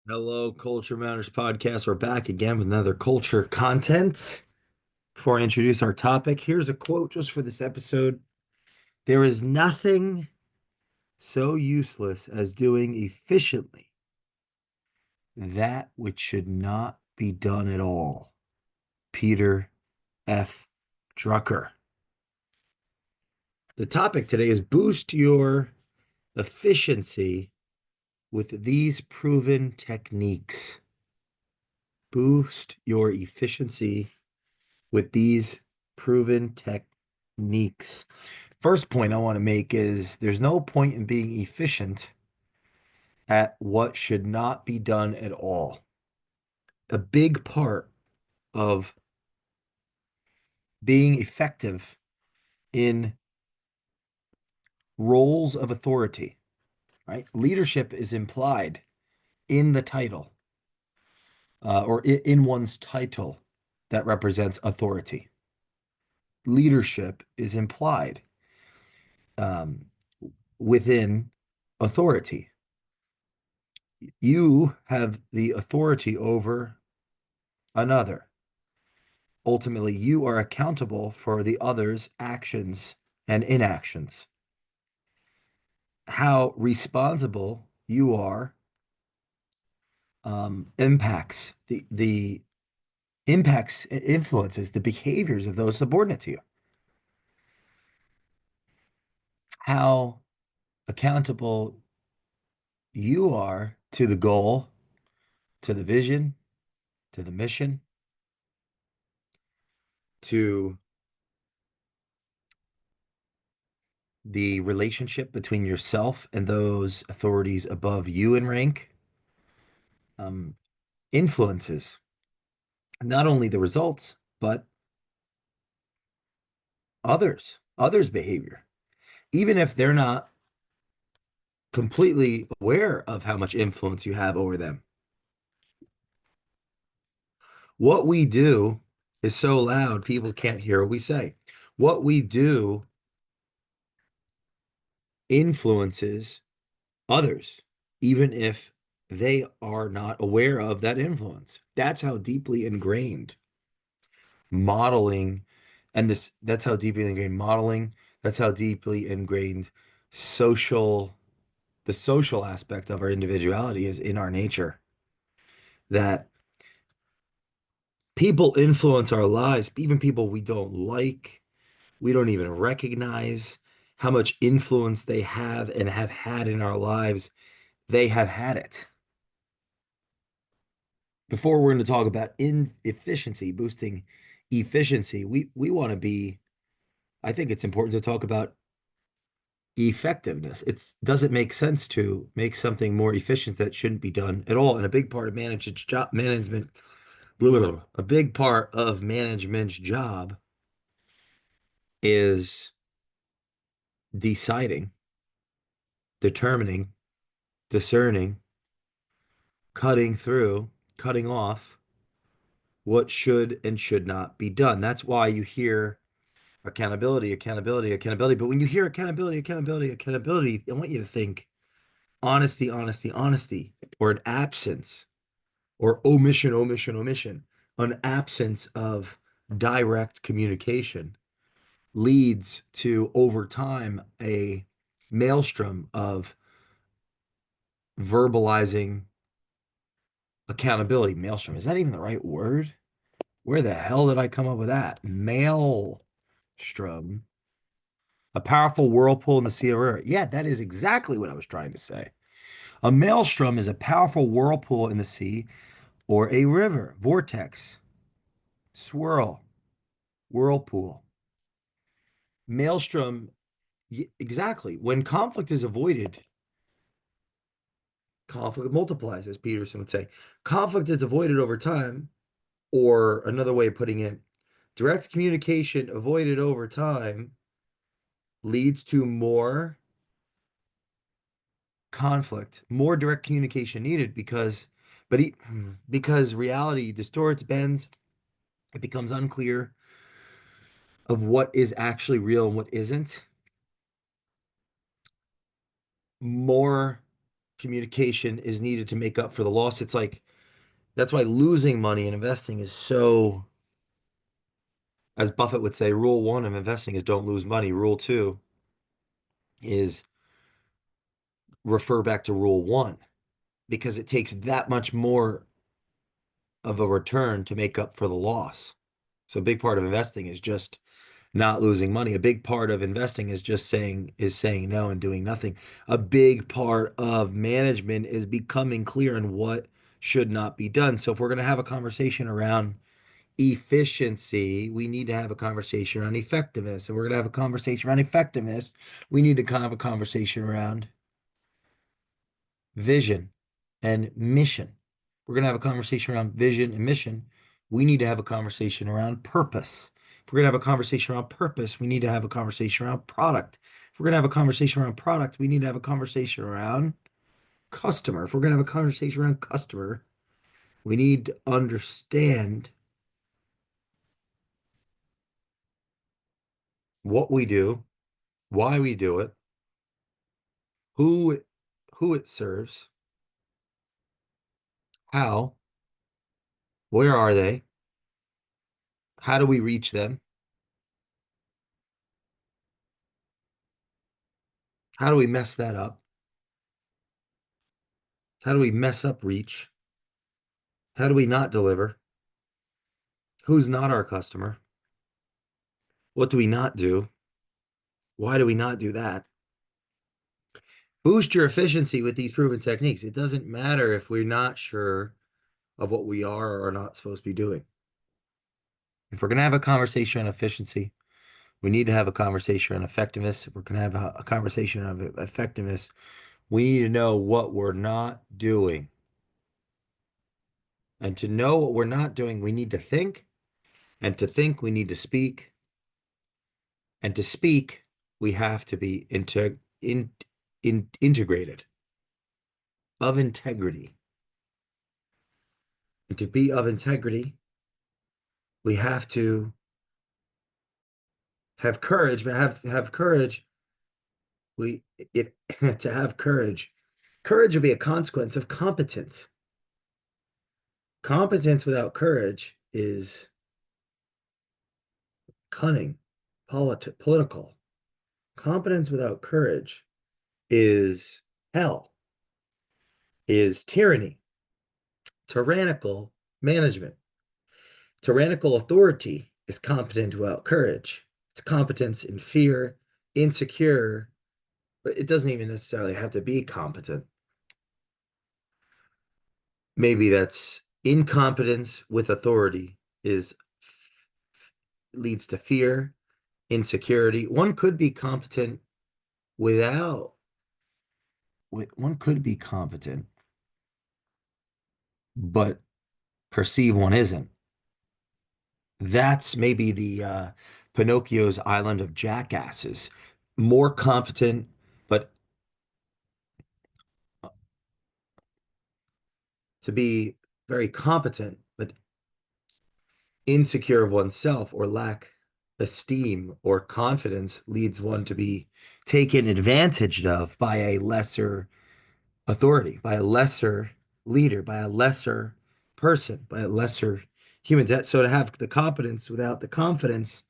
Hello, Culture Matters Podcast. We're back again with another culture content. Before I introduce our topic, here's a quote just for this episode. There is nothing so useless as doing efficiently that which should not be done at all. Peter F. Drucker. The topic today is boost your efficiency with these proven techniques. Boost your efficiency with these proven techniques. First point I want to make is there's no point in being efficient at what should not be done at all. A big part of being effective in roles of authority, right? Leadership is implied in the title, or in one's title that represents authority. Leadership is implied um, within authority. You have the authority over another. Ultimately, you are accountable for the other's actions and inactions. How responsible you are impacts the impacts influences the behaviors of those subordinate to you. How accountable you are to the goal, to the vision, to the mission, to the relationship between yourself and those authorities above you in rank, um, influences not only the results, but others' behavior, even if they're not completely aware of how much influence you have over them. What we do is so loud, people can't hear what we say. What we do influences others, even if they are not aware of that influence. That's how deeply ingrained modeling and this that's how deeply ingrained modeling, that's how deeply ingrained social the social aspect of our individuality is in our nature. That people influence our lives, even people we don't like, we don't even recognize how much influence they have and have had in our lives. They have had it. Before we're going to talk about inefficiency, boosting efficiency, we want to be, I think it's important to talk about effectiveness. It doesn't make sense to make something more efficient that shouldn't be done at all. And a big part of management, a big part of management's job is deciding, determining, discerning, cutting through, cutting off what should and should not be done. That's why you hear accountability, accountability, accountability. But when you hear accountability, accountability, accountability, I want you to think honesty, honesty, honesty, or an absence, or omission, omission, omission. An absence of direct communication leads to, over time, a maelstrom of verbalizing accountability. Maelstrom, is that even the right word? Where the hell did I come up with that? Maelstrom. A powerful whirlpool in the sea of river. Yeah, that is exactly what I was trying to say. A maelstrom is a powerful whirlpool in the sea or a river, vortex, swirl, whirlpool. Maelstrom, exactly. When conflict is avoided, conflict multiplies, as Peterson would say. Conflict is avoided over time, or another way of putting it, direct communication avoided over time leads to more conflict, more direct communication needed because reality distorts, bends, it becomes unclear of what is actually real and what isn't. More communication is needed to make up for the loss. It's like that's why losing money in investing is so, as Buffett would say, rule one of investing is don't lose money. Rule two is refer back to rule one because it takes that much more of a return to make up for the loss. So a big part of investing is just not losing money. A big part of investing is just saying no and doing nothing. A big part of management is becoming clear on what should not be done. So if we're going to have a conversation around efficiency, we need to have a conversation around effectiveness. And we're going to have a conversation around effectiveness. We need to have a conversation around vision and mission. We're going to have a conversation around vision and mission. We need to have a conversation around purpose. If we're going to have a conversation around purpose, we need to have a conversation around product. If we're going to have a conversation around product, we need to have a conversation around customer. If we're going to have a conversation around customer, we need to understand what we do, why we do it, who it, who it serves, how, where are they, how do we reach them, how do we mess that up, how do we mess up reach, how do we not deliver, who's not our customer, what do we not do, why do we not do that. Boost your efficiency with these proven techniques. It doesn't matter if we're not sure of what we are or are not supposed to be doing. If we're going to have a conversation on efficiency, we need to have a conversation on effectiveness. If we're going to have a conversation on effectiveness, we need to know what we're not doing. And to know what we're not doing, we need to think. And to think, we need to speak. And to speak, we have to be integrated, of integrity. And to be of integrity, we have to have courage, but have courage. We if to have courage, courage will be a consequence of competence. Competence without courage is cunning, political. Competence without courage is hell, is tyranny, tyrannical management. Tyrannical authority is competent without courage. It's competence in fear, insecure, but it doesn't even necessarily have to be competent. Maybe that's incompetence with authority is leads to fear, insecurity. One could be competent without, one could be competent, but perceive one isn't. That's maybe the Pinocchio's island of jackasses. More competent, but to be very competent, but insecure of oneself or lack esteem or confidence leads one to be taken advantage of by a lesser authority, by a lesser leader, by a lesser person, by a lesser human. So to have the competence without the confidence,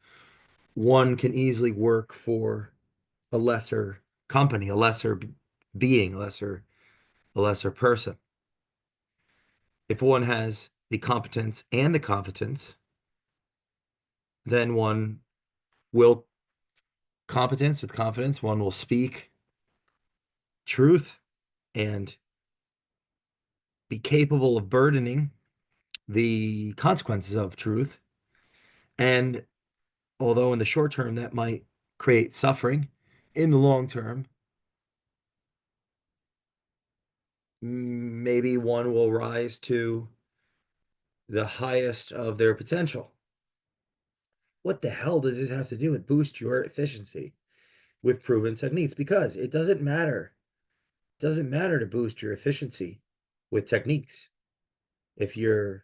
one can easily work for a lesser company, a lesser being, a lesser person. If one has the competence and the confidence, then one will competence with confidence, one will speak truth and be capable of burdening the consequences of truth. And although in the short term that might create suffering, in the long term, maybe one will rise to the highest of their potential. What the hell does this have to do with boost your efficiency with proven techniques? Because it doesn't matter. It doesn't matter to boost your efficiency with techniques if you're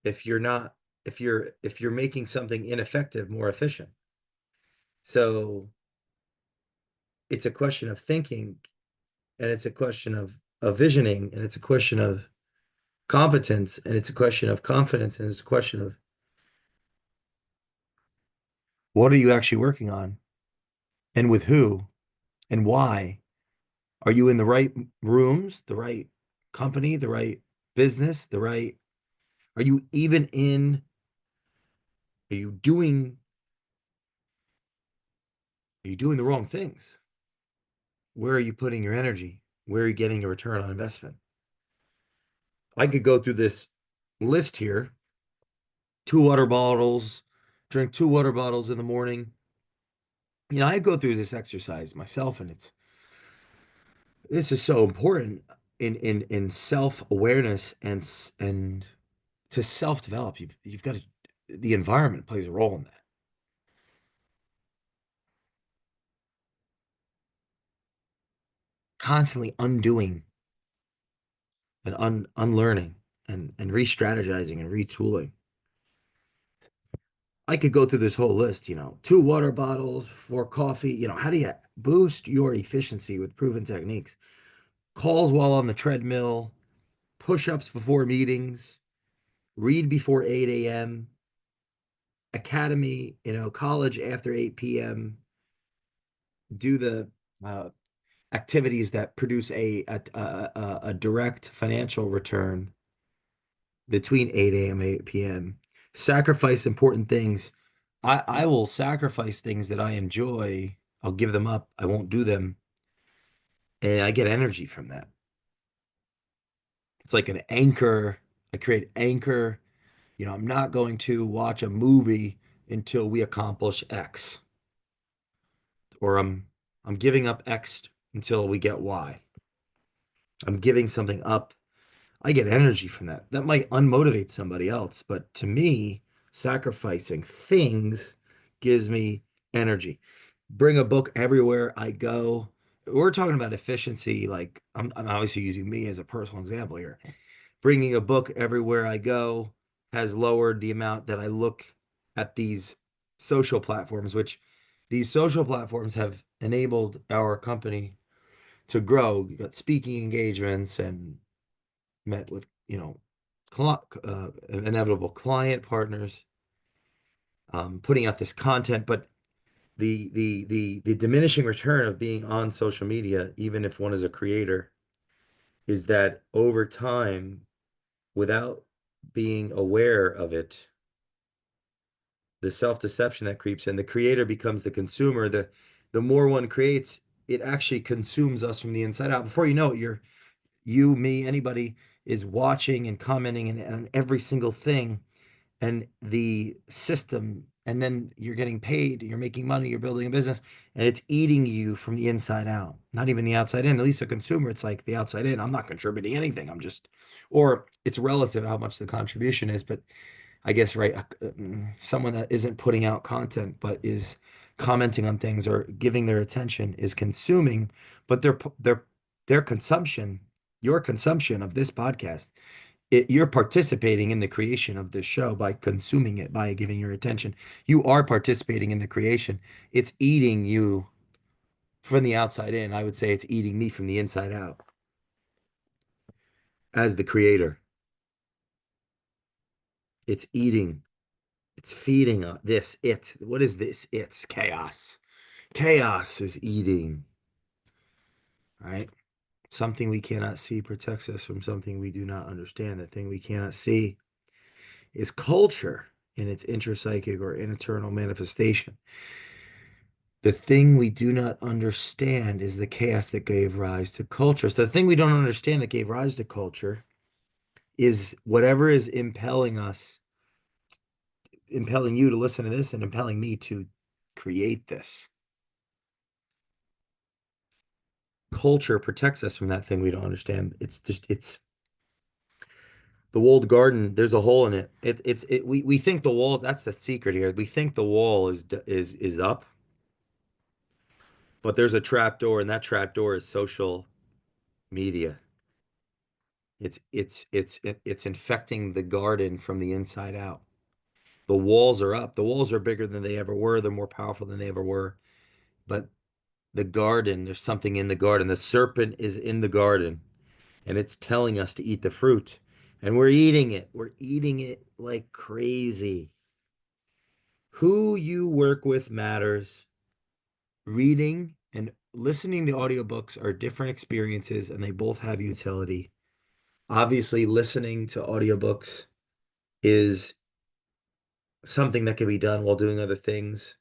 not if you're making something ineffective more efficient. So it's a question of thinking, and it's a question of visioning, and it's a question of competence, and it's a question of confidence, and it's a question of what are you actually working on and with who and why? Are you in the right rooms, the right company, the right business, the right, are you even in, are you doing, are you doing the wrong things? Where are you putting your energy? Where are you getting a return on investment? I could go through this list here, 2 water bottles, drink 2 water bottles in the morning. I go through this exercise myself, and this is so important in self-awareness and to self-develop. You've got to, the environment plays a role in that. Constantly undoing and unlearning and re-strategizing and retooling. I could go through this whole list, 2 water bottles, 4 coffee. How do you boost your efficiency with proven techniques? Calls while on the treadmill, push-ups before meetings, read before 8 a.m., academy, college after 8 p.m., do the uh, activities that produce a direct financial return between 8 a.m. and 8 p.m. Sacrifice important things. I will sacrifice things that I enjoy. I'll give them up. I won't do them. And I get energy from that. It's like an anchor. I create anchor. I'm not going to watch a movie until we accomplish X, or I'm giving up X until we get Y. I'm giving something up. I get energy from that. That might unmotivate somebody else, but to me, sacrificing things gives me energy. Bring a book everywhere I go. We're talking about efficiency. Like I'm obviously using me as a personal example here. Bringing a book everywhere I go has lowered the amount that I look at these social platforms, which these social platforms have enabled our company to grow. You got speaking engagements and met with, inevitable client partners, putting out this content, but the diminishing return of being on social media, even if one is a creator, is that over time, without being aware of it, the self-deception that creeps in, the creator becomes the consumer. The more one creates, it actually consumes us from the inside out. Before you know it, you, me, anybody is watching and commenting and every single thing, and the system, and then you're getting paid, you're making money, you're building a business, and it's eating you from the inside out, not even the outside in. At least a consumer, it's like the outside in. I'm not contributing anything. I'm just, or it's relative how much the contribution is, but I guess, right, someone that isn't putting out content but is commenting on things or giving their attention is consuming, but their consumption, your consumption of this podcast, you're participating in the creation of this show by consuming it, by giving your attention. You are participating in the creation. It's eating you from the outside in. I would say it's eating me from the inside out as the creator. It's eating, it's feeding this, it. What is this? It's chaos. Chaos is eating, right? Something we cannot see protects us from something we do not understand. The thing we cannot see is culture in its intrapsychic or internal manifestation. The thing we do not understand is the chaos that gave rise to culture. So the thing we don't understand that gave rise to culture is whatever is impelling us, impelling you to listen to this and impelling me to create this. Culture protects us from that thing we don't understand. It's the walled garden. There's a hole in it. We think the wall. That's the secret here. We think the wall is up, but there's a trap door, and that trap door is social media. It's infecting the garden from the inside out. The walls are up. The walls are bigger than they ever were. They're more powerful than they ever were. But The garden, there's something in the garden. The serpent is in the garden and it's telling us to eat the fruit. And we're eating it. We're eating it like crazy. Who you work with matters. Reading and listening to audiobooks are different experiences and they both have utility. Obviously, listening to audiobooks is something that can be done while doing other things.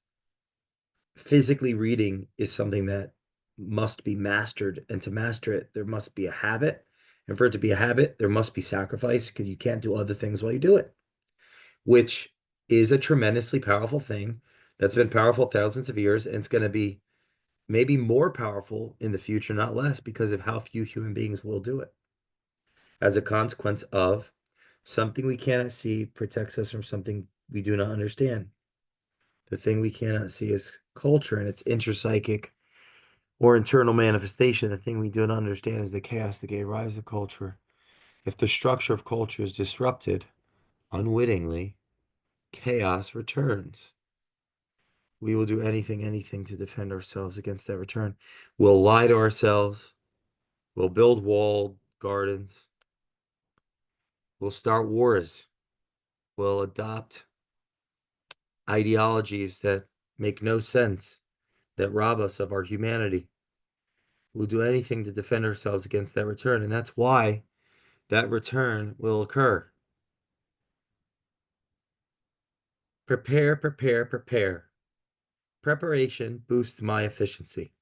Physically reading is something that must be mastered. And to master it, there must be a habit. And for it to be a habit, there must be sacrifice because you can't do other things while you do it, which is a tremendously powerful thing that's been powerful thousands of years. And it's going to be maybe more powerful in the future, not less, because of how few human beings will do it. As a consequence of something we cannot see protects us from something we do not understand. The thing we cannot see is culture and its intrapsychic or internal manifestation. The thing we do not understand is the chaos that gave rise to culture. If the structure of culture is disrupted unwittingly, chaos returns. We will do anything to defend ourselves against that return. We'll lie to ourselves. We'll build walled gardens. We'll start wars. We'll adopt ideologies that make no sense, that rob us of our humanity. We'll do anything to defend ourselves against that return. And that's why that return will occur. Prepare, prepare, prepare. Preparation boosts my efficiency.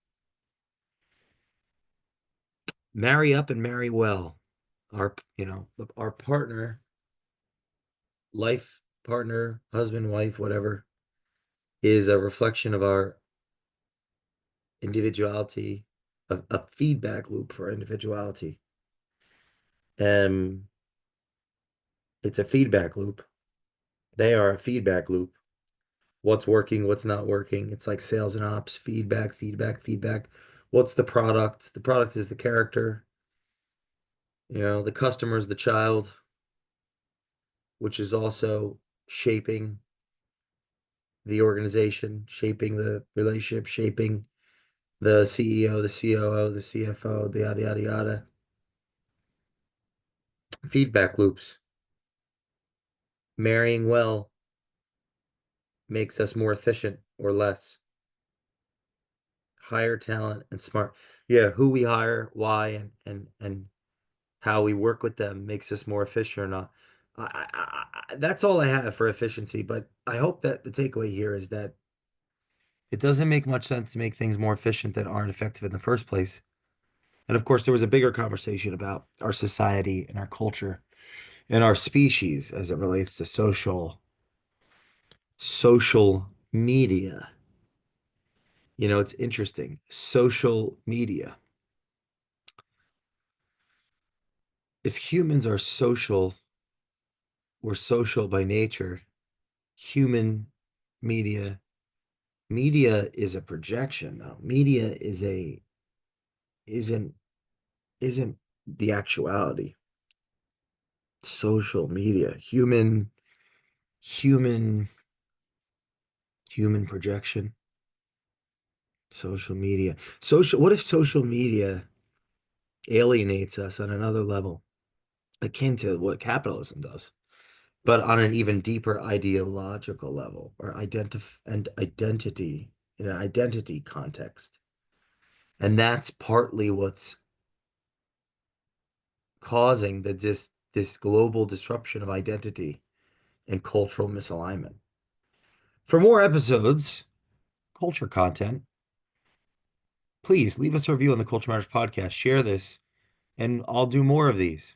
Marry up and marry well. Our partner, life partner, husband, wife, whatever, is a reflection of our individuality, a feedback loop for individuality. It's a feedback loop. They are a feedback loop. What's working, what's not working. It's like sales and ops, feedback, feedback, feedback. What's the product? The product is the character. The customer is the child, which is also shaping the organization, shaping the relationship, shaping the CEO, the COO, the CFO, the yada, yada, yada. Feedback loops. Marrying well makes us more efficient or less. Hire talent and smart. Yeah, who we hire, why, and how we work with them makes us more efficient or not. That's all I have for efficiency, but I hope that the takeaway here is that it doesn't make much sense to make things more efficient that aren't effective in the first place. And of course, there was a bigger conversation about our society and our culture and our species as it relates to social media. It's interesting. Social media. If humans are social, we're social by nature. Human media, media is a projection, though. Media isn't isn't the actuality. Social media, human, human projection. Social media. What if social media alienates us on another level, akin to what capitalism does, but on an even deeper ideological level or identity in an identity context? And that's partly what's causing this global disruption of identity and cultural misalignment. For more episodes, culture content, please leave us a review on the Culture Matters podcast. Share this, and I'll do more of these.